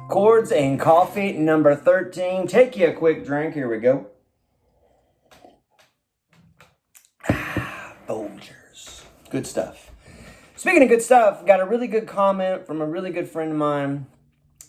Chords and Coffee, number 13. Take you a quick drink. Here we go. Folgers. Good stuff. Speaking of good stuff, got a really good comment from a really good friend of mine,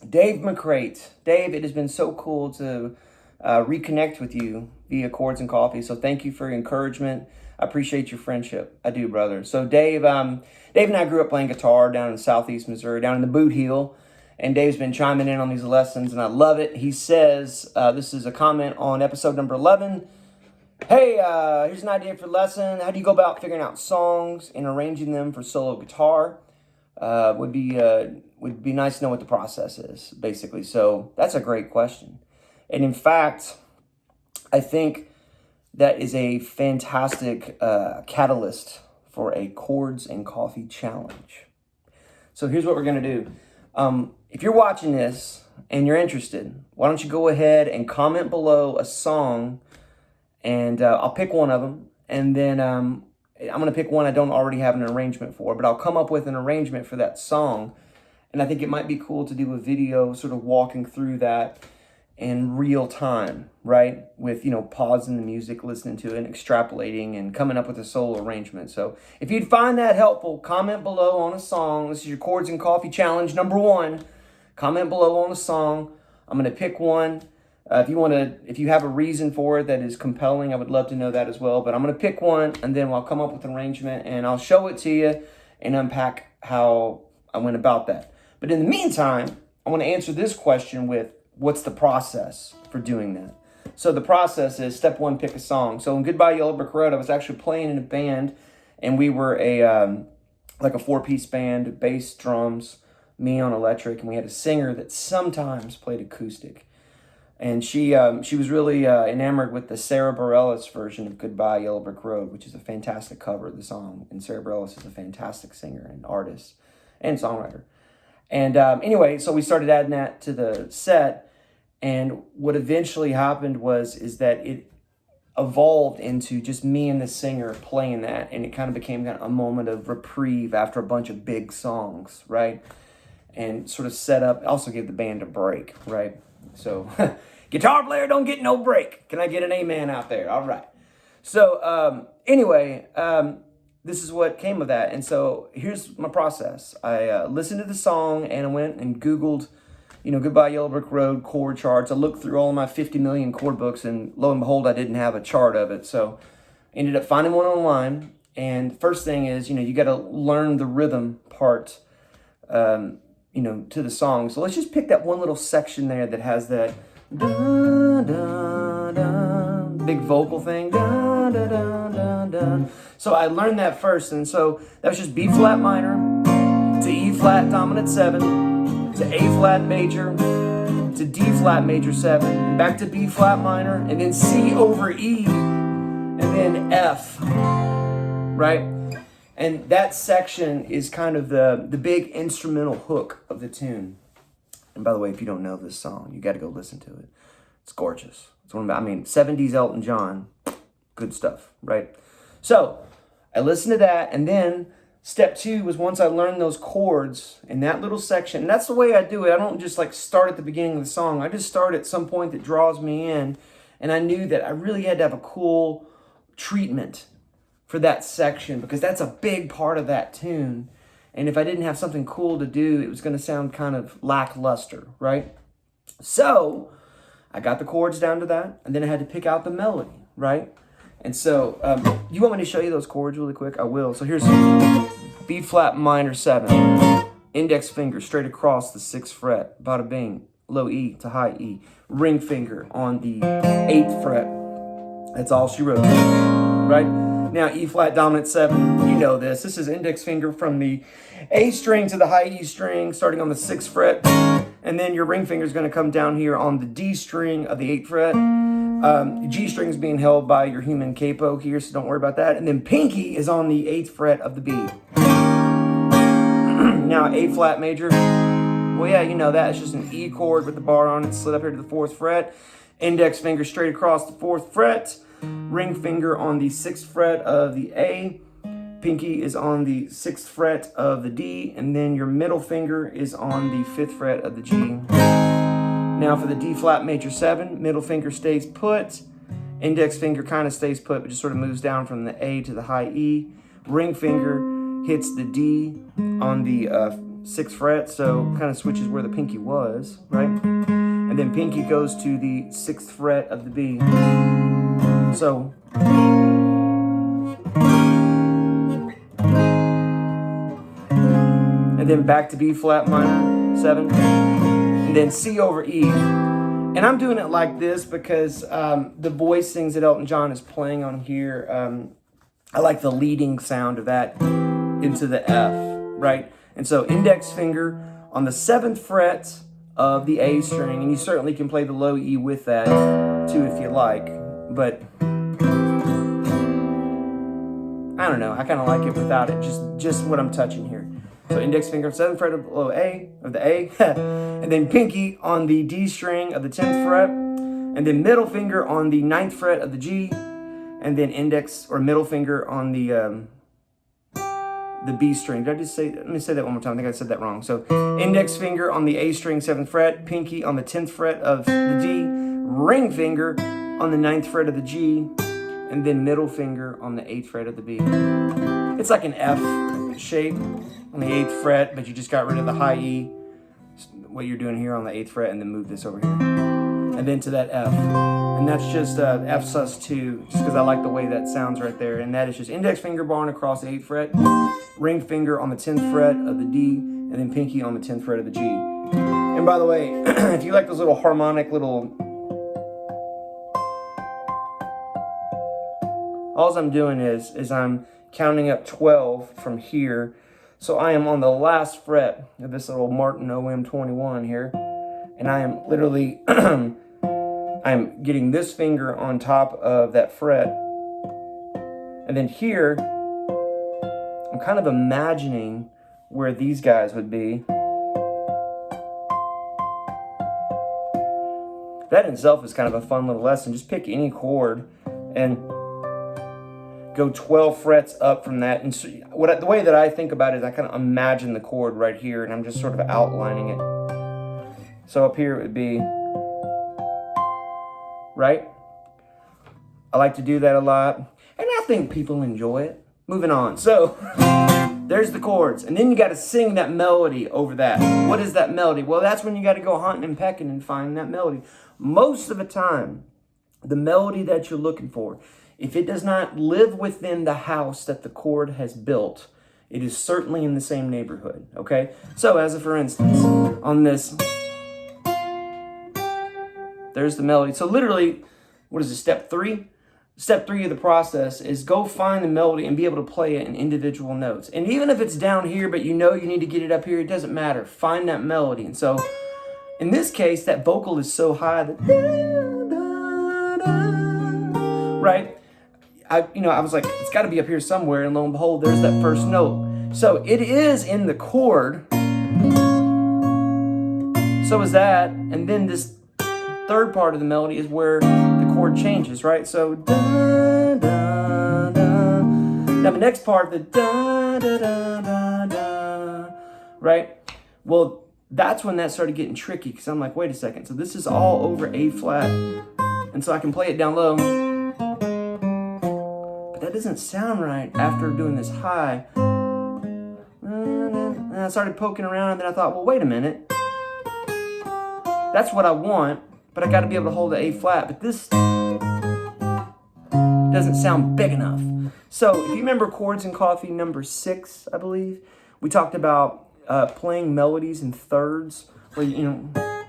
Dave McCrate. Dave, it has been so cool to reconnect with you via Chords and Coffee. So thank you for your encouragement. I appreciate your friendship. I do, brother. So Dave and I grew up playing guitar down in southeast Missouri, down in the Boot Heel. And Dave's been chiming in on these lessons, and I love it. He says, this is a comment on episode number 11. Hey, here's an idea for lesson. How do you go about figuring out songs and arranging them for solo guitar? Would be nice to know what the process is, basically. So that's a great question. And in fact, I think that is a fantastic catalyst for a Chords and Coffee challenge. So here's what we're going to do. If you're watching this and you're interested, why don't you go ahead and comment below a song, and I'll pick one of them, and then I'm going to pick one I don't already have an arrangement for, but I'll come up with an arrangement for that song, and I think it might be cool to do a video sort of walking through that in real time, right? With, pausing the music, listening to it, and extrapolating and coming up with a solo arrangement. So if you'd find that helpful, comment below on a song. This is your Chords and Coffee challenge number 1. Comment below on a song. I'm going to pick one. If you have a reason for it that is compelling, I would love to know that as well. But I'm going to pick one, and then I'll come up with an arrangement, and I'll show it to you and unpack how I went about that. But in the meantime, I want to answer this question with, what's the process for doing that? So the process is, step 1, pick a song. So in Goodbye Yellow Brick Road, I was actually playing in a band, and we were a 4-piece band, bass, drums, me on electric, and we had a singer that sometimes played acoustic. And she was really enamored with the Sarah Bareilles version of Goodbye Yellow Brick Road, which is a fantastic cover of the song. And Sarah Bareilles is a fantastic singer and artist and songwriter. And anyway, so we started adding that to the set. And what eventually happened is that it evolved into just me and the singer playing that. And it kind of became a moment of reprieve after a bunch of big songs, right? And sort of set up, also gave the band a break, right? So, guitar player don't get no break. Can I get an amen out there? All right. So, anyway, this is what came of that. And so here's my process. I listened to the song, and I went and Googled, Goodbye Yellow Brick Road chord charts. I looked through all of my 50 million chord books, and lo and behold, I didn't have a chart of it. So ended up finding one online. And first thing is, you got to learn the rhythm part, to the song. So let's just pick that one little section there that has that da, da, da, big vocal thing. Da, da, da, da, da. So I learned that first, and so that was just B flat minor to E flat dominant 7 to A flat major to D flat major 7, back to B flat minor, and then C over E, and then F, right? And that section is kind of the big instrumental hook of the tune. And by the way, if you don't know this song, you got to go listen to it. It's gorgeous. It's 70s Elton John, good stuff, right? So I listened to that, and then step 2 was, once I learned those chords in that little section, and that's the way I do it. I don't just start at the beginning of the song. I just start at some point that draws me in, and I knew that I really had to have a cool treatment for that section, because that's a big part of that tune. And if I didn't have something cool to do, it was going to sound kind of lackluster, right? So I got the chords down to that, and then I had to pick out the melody, right? And so you want me to show you those chords really quick? I will. So here's B flat minor 7, index finger straight across the 6th fret, bada bing, low E to high E, ring finger on the 8th fret. That's all she wrote, right? Now, E flat dominant 7, you know this. This is index finger from the A string to the high E string, starting on the 6th fret. And then your ring finger is going to come down here on the D string of the 8th fret. The G string is being held by your human capo here, so don't worry about that. And then pinky is on the 8th fret of the B. Now, A flat major. Well, yeah, you know that. It's just an E chord with the bar on it, slid up here to the 4th fret. Index finger straight across the 4th fret. Ring finger on the 6th fret of the A, pinky is on the 6th fret of the D, and then your middle finger is on the 5th fret of the G. Now for the D flat major 7, middle finger stays put, index finger kind of stays put, but just sort of moves down from the A to the high E. Ring finger hits the D on the 6th fret, so kind of switches where the pinky was, right? And then pinky goes to the 6th fret of the B. So, and then back to B flat minor 7, and then C over E. And I'm doing it like this because the voicings that Elton John is playing on here, I like the leading sound of that into the F, right? And so index finger on the 7th fret of the A string, and you certainly can play the low E with that too if you like, but I don't know, I kind of like it without it, just what I'm touching here. So index finger on 7th fret of the low A, of the A, and then pinky on the D string of the 10th fret, and then middle finger on the 9th fret of the G, and then index or middle finger on the B string. Did I just say, let me say that one more time. I think I said that wrong. So index finger on the A string 7th fret, pinky on the 10th fret of the D, ring finger on the 9th fret of the G, and then middle finger on the 8th fret of the B. It's like an F shape on the 8th fret, but you just got rid of the high E, what you're doing here on the 8th fret, and then move this over here. And then to that F. And that's just F sus2, just because I like the way that sounds right there. And that is just index finger barring across the 8th fret, ring finger on the 10th fret of the D, and then pinky on the 10th fret of the G. And by the way, if you like those little harmonic little... All I'm doing is I'm counting up 12 from here. So I am on the last fret of this little Martin OM21 here. And I am literally... I'm getting this finger on top of that fret. And then here, I'm kind of imagining where these guys would be. That in itself is kind of a fun little lesson. Just pick any chord and go 12 frets up from that. And so the way that I think about it is I kind of imagine the chord right here, and I'm just sort of outlining it. So up here it would be... right? I like to do that a lot, and I think people enjoy it. Moving on. So, there's the chords, and then you got to sing that melody over that. What is that melody? Well, that's when you got to go hunting and pecking and find that melody. Most of the time, the melody that you're looking for, if it does not live within the house that the chord has built, it is certainly in the same neighborhood, okay? So, as a for instance, on this... there's the melody. So literally, what is it, step 3? Step 3 of the process is go find the melody and be able to play it in individual notes. And even if it's down here, but you know you need to get it up here, it doesn't matter. Find that melody. And so, in this case, that vocal is so high that... right? I was like, it's got to be up here somewhere. And lo and behold, there's that first note. So it is in the chord. So is that. And then this... third part of the melody is where the chord changes, right? So da da da. Now the next part, the da da da da da, right? Well, that's when that started getting tricky because I'm like, wait a second. So this is all over A flat, and so I can play it down low, but that doesn't sound right after doing this high. And I started poking around, and then I thought, well, wait a minute. That's what I want. But I got to be able to hold the A flat. But this doesn't sound big enough. So if you remember Chords and Coffee number 6, I believe, we talked about playing melodies in thirds. Where,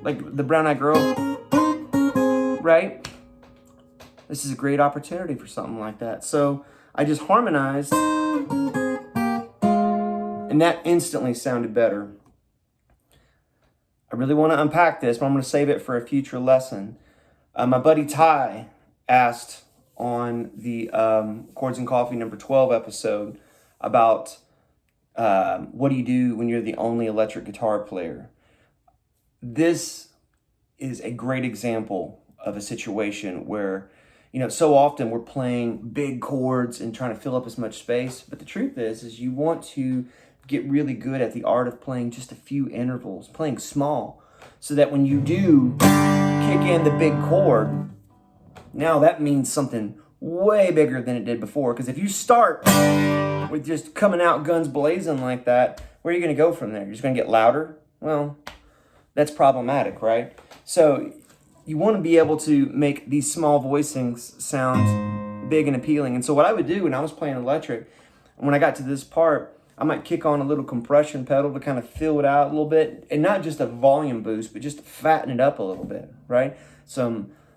like the Brown Eyed Girl, right? This is a great opportunity for something like that. So I just harmonized. And that instantly sounded better. I really want to unpack this, but I'm going to save it for a future lesson. My buddy Ty asked on the Chords and Coffee number 12 episode about what do you do when you're the only electric guitar player. This is a great example of a situation where You know, so often we're playing big chords and trying to fill up as much space. But the truth is you want to get really good at the art of playing just a few intervals, playing small, so that when you do kick in the big chord, now that means something way bigger than it did before. Because if you start with just coming out guns blazing like that, where are you going to go from there? You're just going to get louder? Well, that's problematic, right? So you want to be able to make these small voicings sound big and appealing. And so what I would do when I was playing electric, when I got to this part, I might kick on a little compression pedal to kind of fill it out a little bit, and not just a volume boost, but just to fatten it up a little bit, right?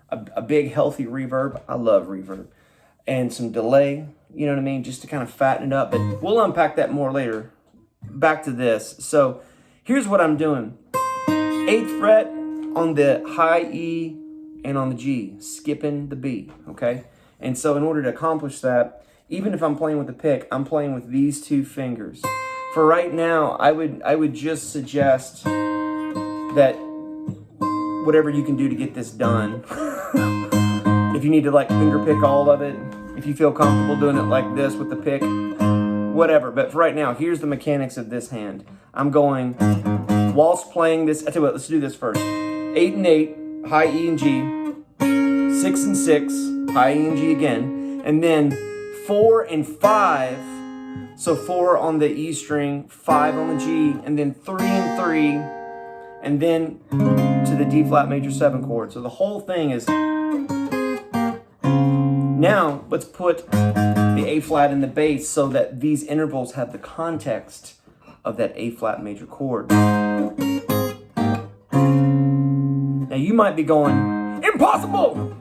A big healthy reverb. I love reverb. And some delay, you know what I mean? Just to kind of fatten it up, but we'll unpack that more later. Back to this. So here's what I'm doing. 8th fret on the high E and on the G, skipping the B, okay? And so in order to accomplish that, even if I'm playing with the pick, I'm playing with these 2 fingers. For right now, I would just suggest that whatever you can do to get this done. If you need to like finger pick all of it, if you feel comfortable doing it like this with the pick, whatever. But for right now, here's the mechanics of this hand. I'm going, whilst playing this, I tell you what, let's do this first. 8 and 8, high E and G. 6 and 6, high E and G again. And then 4 and 5, so 4 on the E string, 5 on the G, and then 3 and 3, and then to the D flat major 7 chord. So the whole thing is, now let's put the A flat in the bass so that these intervals have the context of that A flat major chord. Now you might be going, impossible!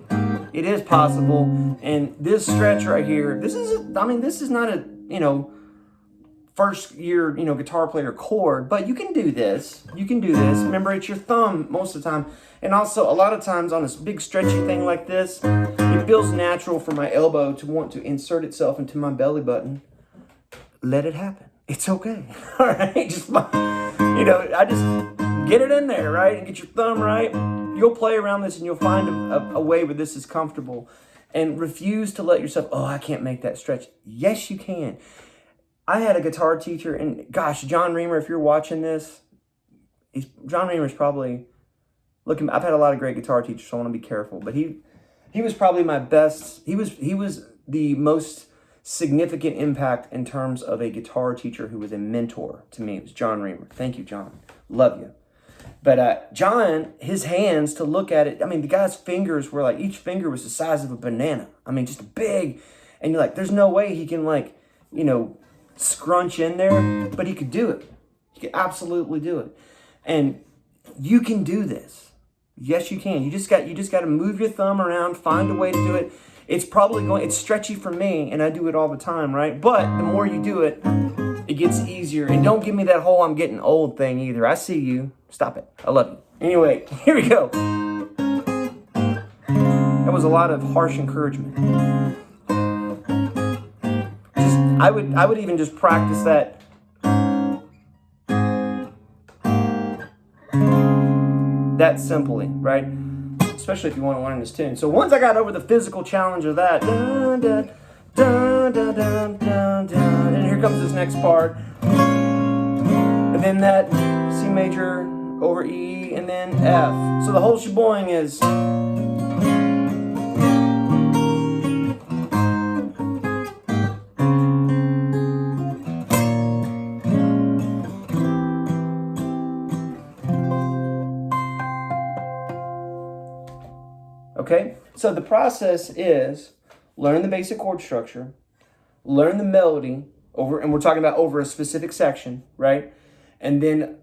It is possible, and this stretch right here, this is not a, you know, first year, you know, guitar player chord, but you can do this. You can do this. Remember, it's your thumb most of the time. And also, a lot of times on this big stretchy thing like this, it feels natural for my elbow to want to insert itself into my belly button. Let it happen. It's okay. All right? Just, you know, I just get it in there, right? And get your thumb right. You'll play around this and you'll find a way where this is comfortable. And refuse to let yourself, oh, I can't make that stretch. Yes, you can. I had a guitar teacher, and gosh, John Reamer, if you're watching this, John Reamer's probably, looking, I've had a lot of great guitar teachers, so I want to be careful, but he was probably my best, he was the most significant impact in terms of a guitar teacher who was a mentor to me. It was John Reamer. Thank you, John. Love you. But John, his hands, to look at it, I mean, the guy's fingers were like, each finger was the size of a banana. I mean, just big. And you're like, there's no way he can, like, you know, scrunch in there, but he could do it. He could absolutely do it. And you can do this. Yes, you can. You just got to move your thumb around, find a way to do it. It's stretchy for me, and I do it all the time, right? But the more you do it, it gets easier. And don't give me that whole I'm getting old thing either. I see you. Stop it. I love you. Anyway, here we go. That was a lot of harsh encouragement. I would even just practice that. That simply, right? Especially if you want to learn this tune. So once I got over the physical challenge of that, dun, dun, dun, dun, dun, dun, dun, and here comes this next part. And then that C major over E and then F. So the whole sheboing is. Okay, so the process is learn the basic chord structure, learn the melody and we're talking about over a specific section, right? And then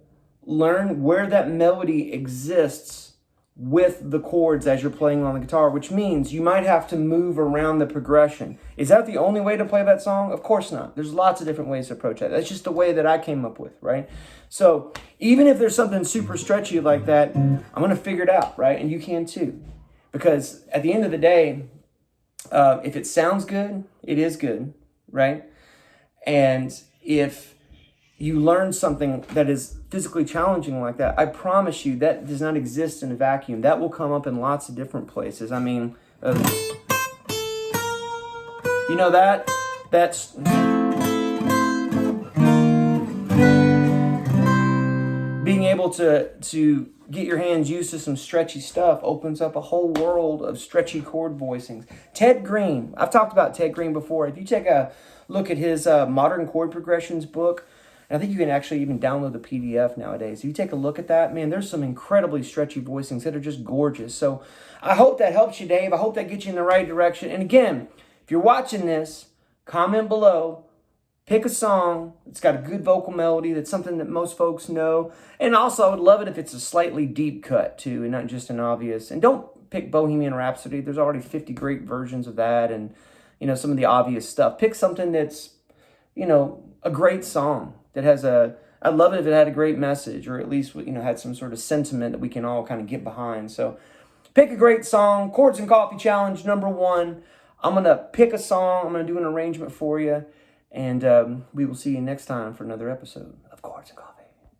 learn where that melody exists with the chords as you're playing on the guitar, which means you might have to move around the progression. Is that the only way to play that song? Of course not. There's lots of different ways to approach that. That's just the way that I came up with, right? So even if there's something super stretchy like that, I'm going to figure it out, right? And you can too. Because at the end of the day, if it sounds good, it is good, right? And if you learn something that is physically challenging like that, I promise you that does not exist in a vacuum. That will come up in lots of different places. I mean, You know that's being able to get your hands used to some stretchy stuff opens up a whole world of stretchy chord voicings. Ted Green, I've talked about Ted Green before. If you take a look at his Modern Chord Progressions book, and I think you can actually even download the PDF nowadays. If you take a look at that, man, there's some incredibly stretchy voicings that are just gorgeous. So I hope that helps you, Dave. I hope that gets you in the right direction. And again, if you're watching this, comment below. Pick a song that's got a good vocal melody, that's something that most folks know. And also, I would love it if it's a slightly deep cut, too, and not just an obvious. And don't pick Bohemian Rhapsody. There's already 50 great versions of that and, some of the obvious stuff. Pick something that's, a great song that has I'd love it if it had a great message, or at least, had some sort of sentiment that we can all kind of get behind. So pick a great song. Chords and Coffee Challenge #1. I'm going to pick a song. I'm going to do an arrangement for you. And we will see you next time for another episode of Chords and Coffee.